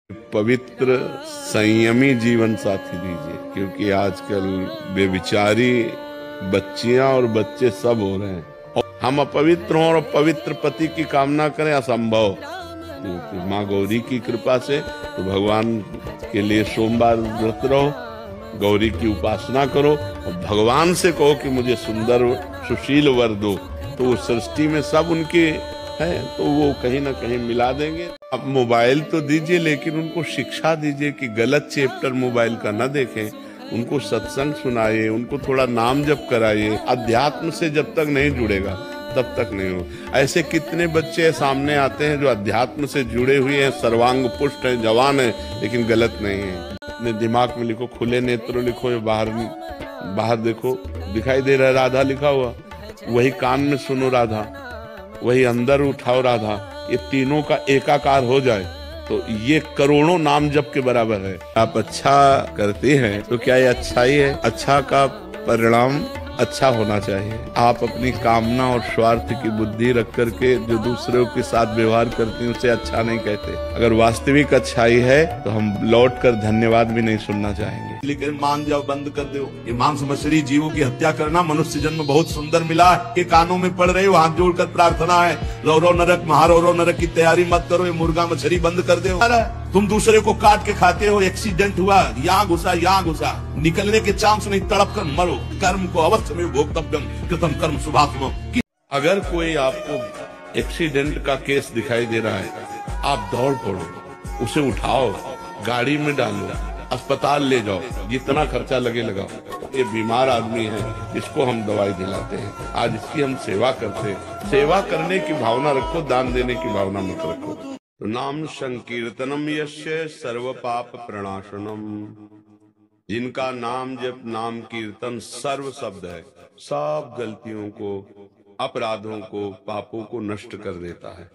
पवित्र संयमी जीवन साथी दीजिए, क्योंकि आजकल बेविचारी बच्चियां और बच्चे सब हो रहे हैं। और हम अपवित्र हों और पवित्र पति की कामना करें, असंभव। तो माँ गौरी की कृपा से तो भगवान के लिए सोमवार व्रत रहो, गौरी की उपासना करो और भगवान से कहो कि मुझे सुंदर सुशील वर दो, तो उस सृष्टि में सब उनके है तो वो कहीं ना कहीं मिला देंगे। अब मोबाइल तो दीजिए, लेकिन उनको शिक्षा दीजिए कि गलत चैप्टर मोबाइल का न देखें, उनको सत्संग सुनाइए, उनको थोड़ा नाम जप कराइए। अध्यात्म से जब तक नहीं जुड़ेगा तब तक नहीं हो। ऐसे कितने बच्चे सामने आते हैं जो अध्यात्म से जुड़े हुए हैं, सर्वांग पुष्ट हैं, जवान हैं, लेकिन गलत नहीं है। अपने दिमाग में लिखो, खुले नेत्र लिखो या बाहर देखो, दिखाई दे रहा है राधा लिखा हुआ, वही कान में सुनो राधा, वही अंदर उठाओ राधा। ये तीनों का एकाकार हो जाए तो ये करोड़ों नाम जप के बराबर है। आप अच्छा करते हैं तो क्या ये अच्छा ही है? अच्छा का परिणाम अच्छा होना चाहिए। आप अपनी कामना और स्वार्थ की बुद्धि रख करके जो दूसरों के साथ व्यवहार करते हैं उसे अच्छा नहीं कहते। अगर वास्तविक अच्छाई है तो हम लौट कर धन्यवाद भी नहीं सुनना चाहेंगे। लेकिन मान जाओ, बंद कर दो। ये मांस मछली जीवों की हत्या करना, मनुष्य जन्म बहुत सुंदर मिला है, के कानों में पड़ रहे हो, हाथ जोड़कर प्रार्थना है, रौरो नरक महारौरो नरक की तैयारी मत करो, ये मुर्गा मछली बंद कर दो। तुम दूसरे को काट के खाते हो, एक्सीडेंट हुआ, यहाँ घुसा, निकलने के चांस नहीं, तड़प कर मरो। कर्म को अवश्य में भोक्तव्यम कृतम कर्म शुभात्मक। अगर कोई आपको एक्सीडेंट का केस दिखाई दे रहा है, आप दौड़ पड़ो, उसे उठाओ, गाड़ी में डालो, अस्पताल ले जाओ, जितना खर्चा लगे लगाओ। ये बीमार आदमी है, इसको हम दवाई दिलाते हैं, आज इसकी हम सेवा करते हैं। सेवा करने की भावना रखो, दान देने की भावना मत रखो। तो नाम संकीर्तनम यस्य सर्व पाप प्रणाशनम। जिनका नाम जप, नाम कीर्तन सर्व शब्द है, सब गलतियों को, अपराधों को, पापों को नष्ट कर देता है।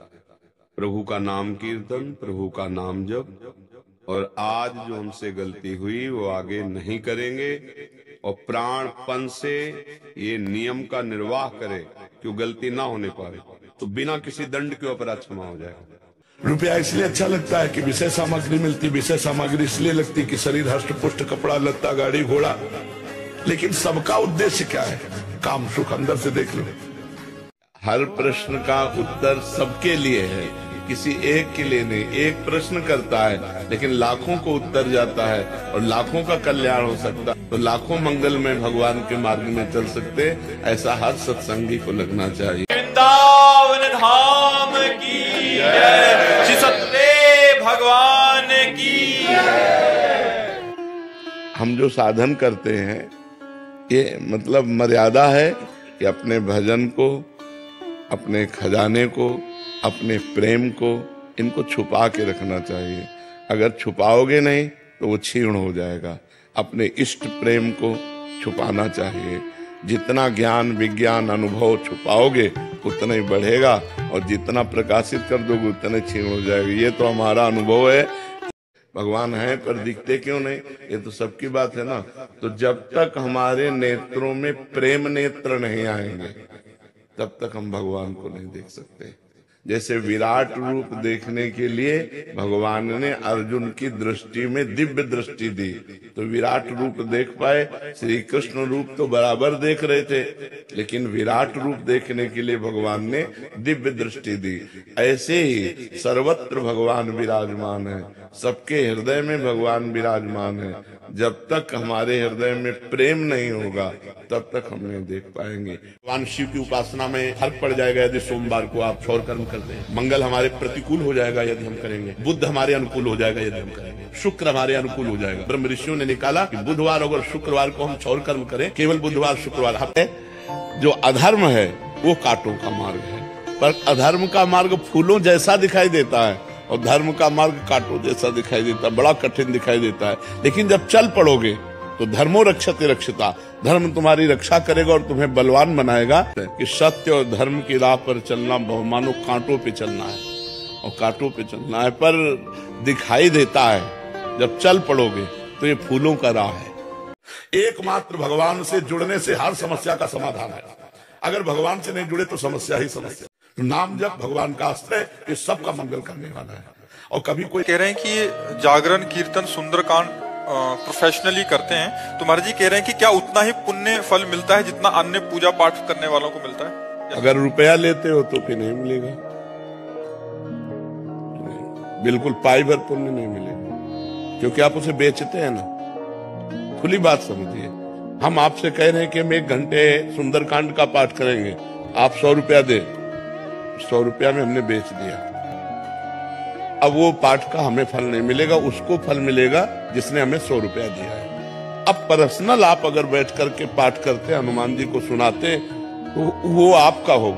प्रभु का नाम कीर्तन, प्रभु का नाम जप, और आज जो हमसे गलती हुई वो आगे नहीं करेंगे, और प्राणपन से ये नियम का निर्वाह करें कि गलती ना होने पाए, तो बिना किसी दंड के अपराध क्षमा हो जाएगा। रुपया इसलिए अच्छा लगता है कि विषय सामग्री मिलती, विषय सामग्री इसलिए लगती कि शरीर हष्ट पुष्ट, कपड़ा लत्ता, गाड़ी घोड़ा, लेकिन सबका उद्देश्य क्या है? काम सुख अंदर से देख लो। हर प्रश्न का उत्तर सबके लिए है, किसी एक के लिए नहीं। एक प्रश्न करता है लेकिन लाखों को उत्तर जाता है और लाखों का कल्याण हो सकता है। तो लाखों मंगल में भगवान के मार्ग में चल सकते, ऐसा हर सत्संगी को लगना चाहिए। वृंदावन धाम की जय, श्री सत्य भगवान की जय। हम जो साधन करते हैं ये मतलब मर्यादा है कि अपने भजन को, अपने खजाने को, अपने प्रेम को, इनको छुपा के रखना चाहिए। अगर छुपाओगे नहीं तो वो क्षीण हो जाएगा। अपने इष्ट प्रेम को छुपाना चाहिए। जितना ज्ञान विज्ञान अनुभव छुपाओगे उतना ही बढ़ेगा, और जितना प्रकाशित कर दोगे उतना क्षीण हो जाएगा। ये तो हमारा अनुभव है। भगवान है पर दिखते क्यों नहीं, ये तो सबकी बात है ना। तो जब तक हमारे नेत्रों में प्रेम नेत्र नहीं आएंगे तब तक हम भगवान को नहीं देख सकते। जैसे विराट रूप देखने के लिए भगवान ने अर्जुन की दृष्टि में दिव्य दृष्टि दी, तो विराट रूप देख पाए। श्री कृष्ण रूप तो बराबर देख रहे थे, लेकिन विराट रूप देखने के लिए भगवान ने दिव्य दृष्टि दी। ऐसे ही सर्वत्र भगवान विराजमान है, सबके हृदय में भगवान विराजमान है। जब तक हमारे हृदय में प्रेम नहीं होगा तब तक हम नहीं देख पाएंगे। भगवान शिव की उपासना में फर्क पड़ जाएगा यदि सोमवार को आप क्षौर कर्म करते हैं। मंगल हमारे प्रतिकूल हो जाएगा यदि हम करेंगे। बुध हमारे अनुकूल हो जाएगा यदि हम करेंगे। शुक्र हमारे अनुकूल हो जाएगा। ब्रह्म ऋषियों ने निकाला कि बुधवार और शुक्रवार को हम क्षौर कर्म करें, केवल बुधवार शुक्रवार। हफ्ते जो अधर्म है वो कांटों का मार्ग है, पर अधर्म का मार्ग फूलों जैसा दिखाई देता है और धर्म का मार्ग कांटों जैसा दिखाई देता है, बड़ा कठिन दिखाई देता है। लेकिन जब चल पड़ोगे तो धर्मो रक्षते रक्षिता, धर्म तुम्हारी रक्षा करेगा और तुम्हें बलवान बनाएगा। कि सत्य और धर्म की राह पर चलना मानो कांटों पे चलना है, और कांटों पे चलना है, पर दिखाई देता है। जब चल पड़ोगे तो ये फूलों का राह है। एकमात्र भगवान से जुड़ने से हर समस्या का समाधान है। अगर भगवान से नहीं जुड़े तो समस्या ही समस्या। नाम जप भगवान का अस्त्र है, ये सबका मंगल करने वाला है। और कभी कोई कह रहे हैं कि जागरण कीर्तन सुंदरकांड प्रोफेशनली करते हैं, तो महाराज जी कह रहे हैं कि क्या उतना ही पुण्य फल मिलता है जितना अन्य पूजा पाठ करने वालों को मिलता है? अगर रुपया लेते हो तो फिर नहीं मिलेगा, बिल्कुल पाई भर पुण्य नहीं मिलेगा, क्योंकि आप उसे बेचते हैं ना। खुली बात समझिए, हम आपसे कह रहे हैं कि हम 1 घंटे सुंदरकांड का पाठ करेंगे, आप 100 रुपया दे, 100 रुपया में हमने बेच दिया। अब वो पाठ का हमें फल नहीं मिलेगा, उसको फल मिलेगा जिसने हमें 100 रुपया दिया है। अब पर्सनल आप अगर बैठ करके पाठ करते, हनुमान जी को सुनाते, तो वो आपका होगा।